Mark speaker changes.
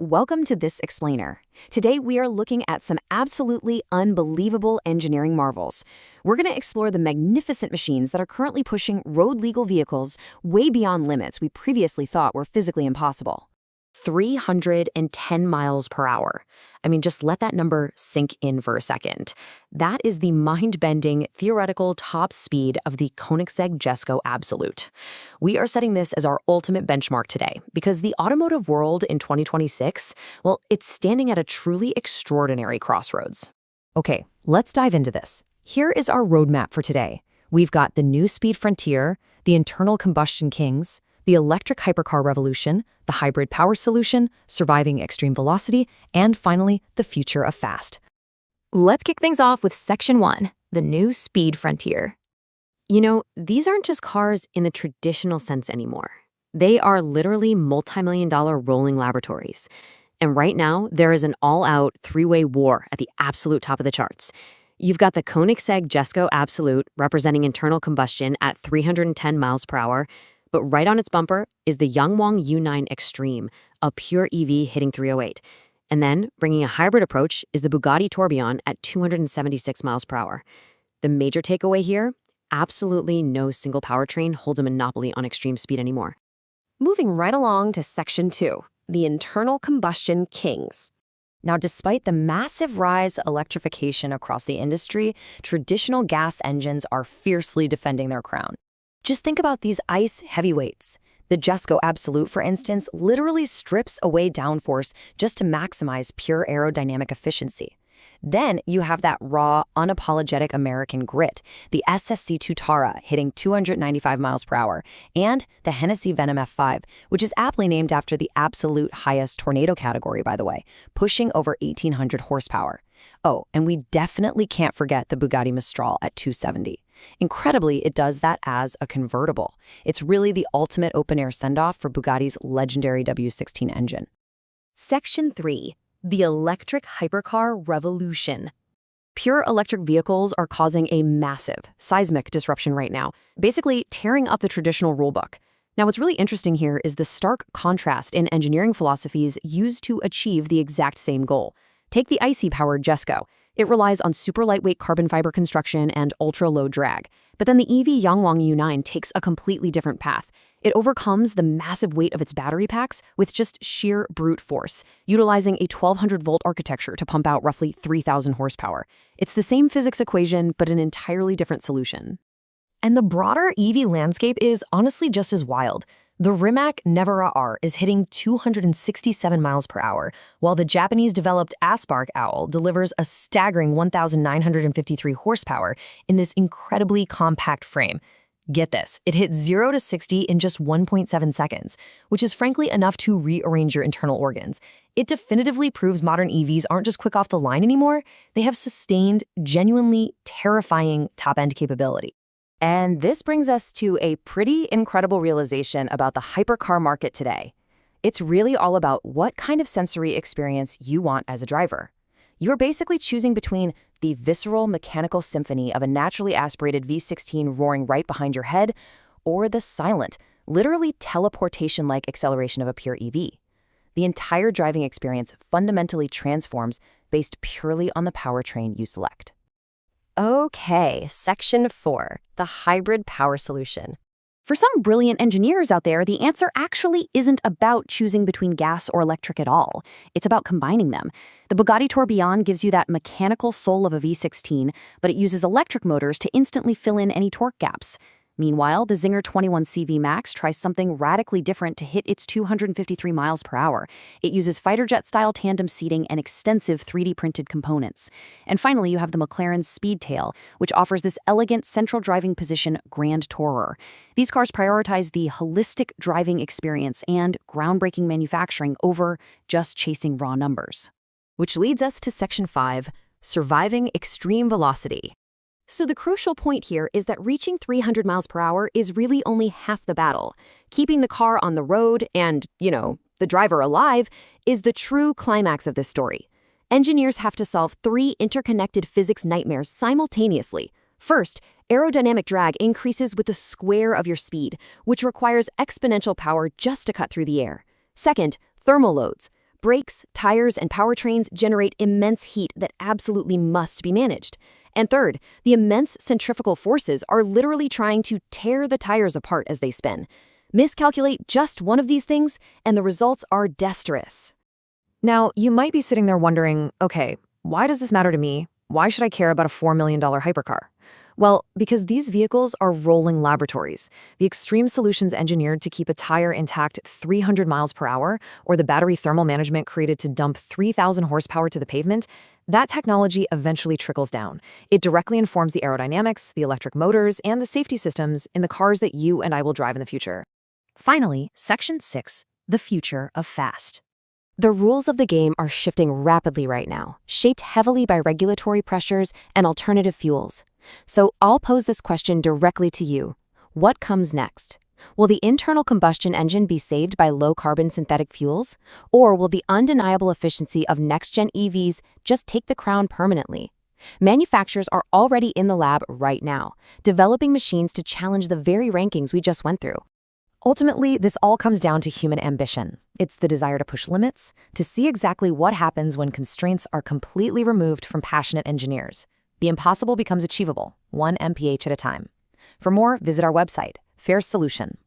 Speaker 1: welcome to This Explainer. Today we are looking at some absolutely unbelievable engineering marvels. We're going to explore the magnificent machines that are currently pushing road-legal vehicles way beyond limits we previously thought were physically impossible. 310 miles per hour. I mean, just let that number sink in for a second. That is the mind-bending theoretical top speed of the Koenigsegg Jesko Absolute. We are setting this as our ultimate benchmark today because the automotive world in 2026, well, it's standing at a truly extraordinary crossroads. Okay, let's dive into this. Here is our roadmap for today. We've got the new speed frontier, the internal combustion kings, the electric hypercar revolution, the hybrid power solution, surviving extreme velocity, and finally, the future of fast.
Speaker 2: Let's kick things off with Section 1, the new speed frontier.
Speaker 1: You know, these aren't just cars in the traditional sense anymore. They are literally multi-million-dollar rolling laboratories. And right now, there is an all-out three-way war at the absolute top of the charts. You've got the Koenigsegg Jesko Absolute representing internal combustion at 310 miles per hour, but right on its bumper is the Yangwang U9 Extreme, a pure EV hitting 308. And then, bringing a hybrid approach, is the Bugatti Tourbillon at 276 miles per hour. The major takeaway here? Absolutely no single powertrain holds a monopoly on extreme speed anymore.
Speaker 2: Moving right along to Section 2, the internal combustion kings. Now, despite the massive rise of electrification across the industry, traditional gas engines are fiercely defending their crown. Just think about these ICE heavyweights. The Jesko Absolute, for instance, literally strips away downforce just to maximize pure aerodynamic efficiency. Then you have that raw, unapologetic American grit, the SSC Tutara hitting 295 miles per hour, and the Hennessey Venom F5, which is aptly named after the absolute highest tornado category, by the way, pushing over 1,800 horsepower. Oh, and we definitely can't forget the Bugatti Mistral at 270. Incredibly, it does that as a convertible. It's really the ultimate open-air send-off for Bugatti's legendary W16 engine.
Speaker 1: Section 3. The electric hypercar revolution. Pure electric vehicles are causing a massive, seismic disruption right now, basically tearing up the traditional rulebook. Now, what's really interesting here is the stark contrast in engineering philosophies used to achieve the exact same goal. Take the IC-powered Jesko. It relies on super lightweight carbon fiber construction and ultra-low drag. But then the EV Yangwang U9 takes a completely different path. It overcomes the massive weight of its battery packs with just sheer brute force, utilizing a 1200-volt architecture to pump out roughly 3,000 horsepower. It's the same physics equation, but an entirely different solution.
Speaker 2: And the broader EV landscape is honestly just as wild. The Rimac Nevera R is hitting 267 miles per hour, while the Japanese-developed Aspark Owl delivers a staggering 1,953 horsepower in this incredibly compact frame. Get this, it hits 0 to 60 in just 1.7 seconds, which is frankly enough to rearrange your internal organs. It definitively proves modern EVs aren't just quick off the line anymore, they have sustained, genuinely terrifying top-end capability.
Speaker 1: And this brings us to a pretty incredible realization about the hypercar market today. It's really all about what kind of sensory experience you want as a driver. You're basically choosing between the visceral mechanical symphony of a naturally aspirated V16 roaring right behind your head, or the silent, literally teleportation-like acceleration of a pure EV. The entire driving experience fundamentally transforms based purely on the powertrain you select.
Speaker 2: Okay, Section 4, the hybrid power solution.
Speaker 1: For some brilliant engineers out there, the answer actually isn't about choosing between gas or electric at all. It's about combining them. The Bugatti Tourbillon gives you that mechanical soul of a V16, but it uses electric motors to instantly fill in any torque gaps. Meanwhile, the Zinger 21CV Max tries something radically different to hit its 253 miles per hour. It uses fighter jet-style tandem seating and extensive 3D-printed components. And finally, you have the McLaren Speedtail, which offers this elegant central driving position Grand Tourer. These cars prioritize the holistic driving experience and groundbreaking manufacturing over just chasing raw numbers. Which leads us to Section 5, surviving extreme velocity. So the crucial point here is that reaching 300 miles per hour is really only half the battle. Keeping the car on the road and, the driver alive is the true climax of this story. Engineers have to solve three interconnected physics nightmares simultaneously. First, aerodynamic drag increases with the square of your speed, which requires exponential power just to cut through the air. Second, thermal loads.
Speaker 2: Brakes, tires, and powertrains generate immense heat that absolutely must be managed. And third, the immense centrifugal forces are literally trying to tear the tires apart as they spin. Miscalculate just one of these things, and the results are disastrous.
Speaker 1: Now, you might be sitting there wondering, okay, why does this matter to me? Why should I care about a $4 million hypercar? Well, because these vehicles are rolling laboratories. The extreme solutions engineered to keep a tire intact 300 miles per hour, or the battery thermal management created to dump 3,000 horsepower to the pavement, that technology eventually trickles down. It directly informs the aerodynamics, the electric motors, and the safety systems in the cars that you and I will drive in the future. Finally, Section 6, the future of fast. The rules of the game are shifting rapidly right now, shaped heavily by regulatory pressures and alternative fuels. So I'll pose this question directly to you. What comes next? Will the internal combustion engine be saved by low-carbon synthetic fuels? Or will the undeniable efficiency of next-gen EVs just take the crown permanently? Manufacturers are already in the lab right now, developing machines to challenge the very rankings we just went through. Ultimately, this all comes down to human ambition. It's the desire to push limits, to see exactly what happens when constraints are completely removed from passionate engineers. The impossible becomes achievable, one MPH at a time. For more, visit our website, Fair Solution.